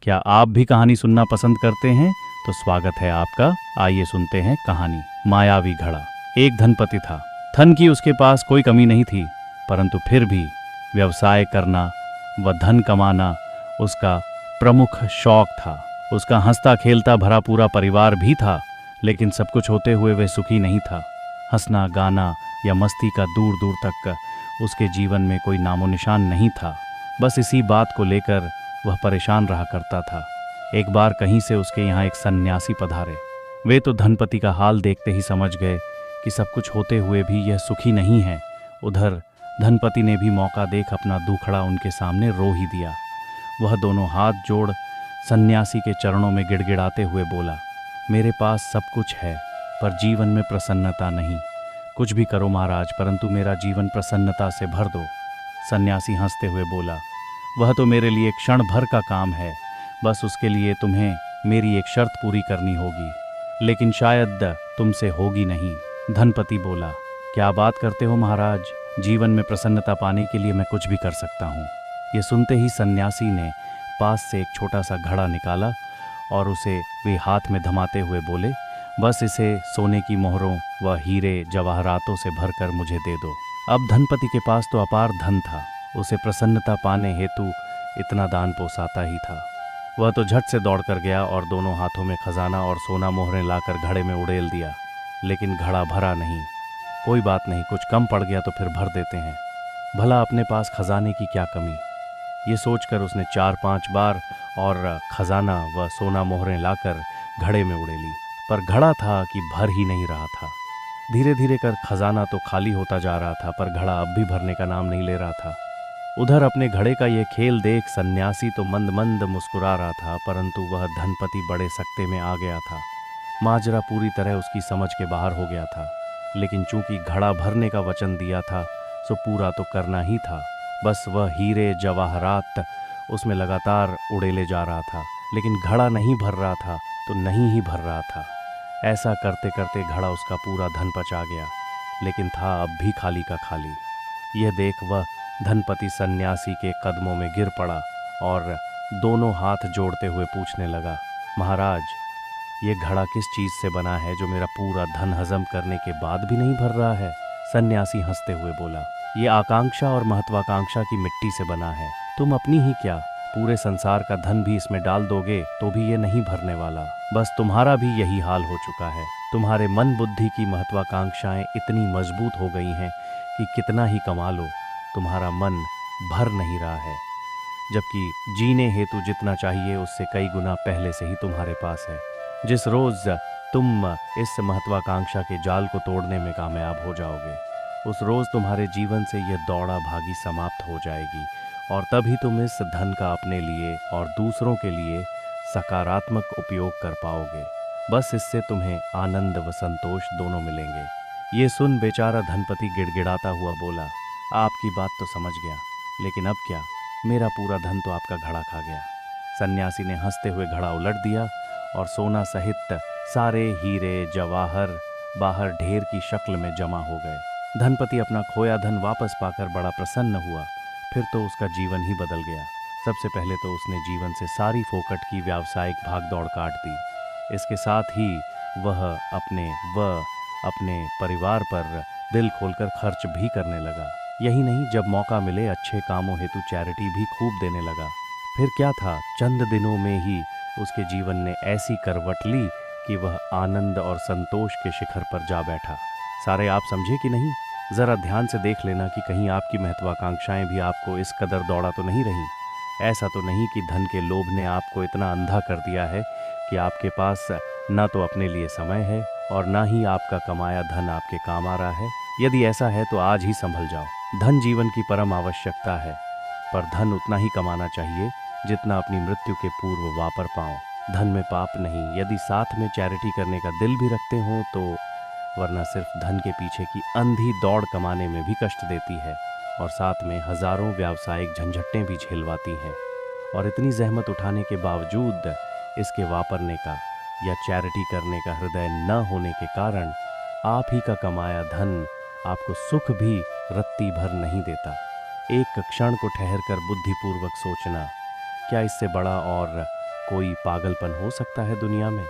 क्या आप भी कहानी सुनना पसंद करते हैं? तो स्वागत है आपका। आइए सुनते हैं कहानी मायावी घड़ा। एक धनपति था। धन की उसके पास कोई कमी नहीं थी, परंतु फिर भी व्यवसाय करना व धन कमाना उसका प्रमुख शौक था। उसका हंसता खेलता भरा पूरा परिवार भी था, लेकिन सब कुछ होते हुए वह सुखी नहीं था। हंसना, गाना या मस्ती का दूर दूर तक उसके जीवन में कोई नामो निशान नहीं था। बस इसी बात को लेकर वह परेशान रहा करता था। एक बार कहीं से उसके यहाँ एक सन्यासी पधारे। वे तो धनपति का हाल देखते ही समझ गए कि सब कुछ होते हुए भी यह सुखी नहीं है। उधर धनपति ने भी मौका देख अपना दुखड़ा उनके सामने रो ही दिया। वह दोनों हाथ जोड़ सन्यासी के चरणों में गिड़गिड़ाते हुए बोला, मेरे पास सब कुछ है, पर जीवन में प्रसन्नता नहीं। कुछ भी करो महाराज, परंतु मेरा जीवन प्रसन्नता से भर दो। सन्यासी हंसते हुए बोला, वह तो मेरे लिए क्षण भर का काम है। बस उसके लिए तुम्हें मेरी एक शर्त पूरी करनी होगी, लेकिन शायद तुमसे होगी नहीं। धनपति बोला, क्या बात करते हो महाराज? जीवन में प्रसन्नता पाने के लिए मैं कुछ भी कर सकता हूँ। ये सुनते ही सन्यासी ने पास से एक छोटा सा घड़ा निकाला और उसे वे हाथ में थमाते हुए बोले, बस इसे सोने की मोहरों व हीरे जवाहरातों से भरकर मुझे दे दो। अब धनपति के पास तो अपार धन था, उसे प्रसन्नता पाने हेतु इतना दान पोसाता ही था। वह तो झट से दौड़कर गया और दोनों हाथों में खजाना और सोना मोहरें लाकर घड़े में उड़ेल दिया, लेकिन घड़ा भरा नहीं। कोई बात नहीं, कुछ कम पड़ गया तो फिर भर देते हैं, भला अपने पास खजाने की क्या कमी। ये सोचकर उसने 4-5 बार और खजाना व सोना मोहरें लाकर घड़े में उड़ेली, पर घड़ा था कि भर ही नहीं रहा था। धीरे धीरे कर खजाना तो खाली होता जा रहा था, पर घड़ा अब भी भरने का नाम नहीं ले रहा था। उधर अपने घड़े का यह खेल देख सन्यासी तो मंद मंद मुस्कुरा रहा था, परंतु वह धनपति बड़े सकते में आ गया था। माजरा पूरी तरह उसकी समझ के बाहर हो गया था, लेकिन चूंकि घड़ा भरने का वचन दिया था सो पूरा तो करना ही था। बस वह हीरे जवाहरात उसमें लगातार उड़ेले जा रहा था, लेकिन घड़ा नहीं भर रहा था तो नहीं ही भर रहा था। ऐसा करते करते घड़ा उसका पूरा धन पचा गया, लेकिन था अब भी खाली का खाली। यह देख वह धनपति सन्यासी के कदमों में गिर पड़ा और दोनों हाथ जोड़ते हुए पूछने लगा, महाराज, ये घड़ा किस चीज से बना है जो मेरा पूरा धन हजम करने के बाद भी नहीं भर रहा है? सन्यासी हंसते हुए बोला, ये आकांक्षा और महत्वाकांक्षा की मिट्टी से बना है। तुम अपनी ही क्या, पूरे संसार का धन भी इसमें डाल दोगे तो भी ये नहीं भरने वाला। बस तुम्हारा भी यही हाल हो चुका है। तुम्हारे मन बुद्धि की महत्वाकांक्षाएं इतनी मजबूत हो गई हैं कि कितना ही कमा लो, तुम्हारा मन भर नहीं रहा है, जबकि जीने हेतु जितना चाहिए उससे कई गुना पहले से ही तुम्हारे पास है। जिस रोज तुम इस महत्वाकांक्षा के जाल को तोड़ने में कामयाब हो जाओगे, उस रोज तुम्हारे जीवन से यह दौड़ा भागी समाप्त हो जाएगी और तभी तुम इस धन का अपने लिए और दूसरों के लिए सकारात्मक उपयोग कर पाओगे। बस इससे तुम्हें आनंद व संतोष दोनों मिलेंगे। ये सुन बेचारा धनपति गिड़गिड़ाता हुआ बोला, आपकी बात तो समझ गया, लेकिन अब क्या, मेरा पूरा धन तो आपका घड़ा खा गया। सन्यासी ने हंसते हुए घड़ा उलट दिया और सोना सहित सारे हीरे जवाहर बाहर ढेर की शक्ल में जमा हो गए। धनपति अपना खोया धन वापस पाकर बड़ा प्रसन्न हुआ। फिर तो उसका जीवन ही बदल गया। सबसे पहले तो उसने जीवन से सारी फोकट की व्यावसायिक भागदौड़ काट दी। इसके साथ ही वह अपने परिवार पर दिल खोलकर खर्च भी करने लगा। यही नहीं, जब मौका मिले अच्छे कामों हेतु चैरिटी भी खूब देने लगा। फिर क्या था, चंद दिनों में ही उसके जीवन ने ऐसी करवट ली कि वह आनंद और संतोष के शिखर पर जा बैठा। सारे आप समझे कि नहीं? जरा ध्यान से देख लेना कि कहीं आपकी महत्वाकांक्षाएं भी आपको इस कदर दौड़ा तो नहीं रही। ऐसा तो नहीं कि धन के लोभ ने आपको इतना अंधा कर दिया है कि आपके पास ना तो अपने लिए समय है और ना ही आपका कमाया धन आपके काम आ रहा है। यदि ऐसा है तो आज ही संभल जाओ। धन जीवन की परम आवश्यकता है, पर धन उतना ही कमाना चाहिए जितना अपनी मृत्यु के पूर्व वापर पाओ। धन में पाप नहीं, यदि साथ में चैरिटी करने का दिल भी रखते हो तो, वरना सिर्फ धन के पीछे की अंधी दौड़ कमाने में भी कष्ट देती है और साथ में हजारों व्यावसायिक झंझटें भी झेलवाती हैं। और इतनी जहमत उठाने के बावजूद इसके वापरने का या चैरिटी करने का हृदय न होने के कारण आप ही का कमाया धन आपको सुख भी रत्ती भर नहीं देता। एक क्षण को ठहर कर बुद्धिपूर्वक सोचना, क्या इससे बड़ा और कोई पागलपन हो सकता है दुनिया में?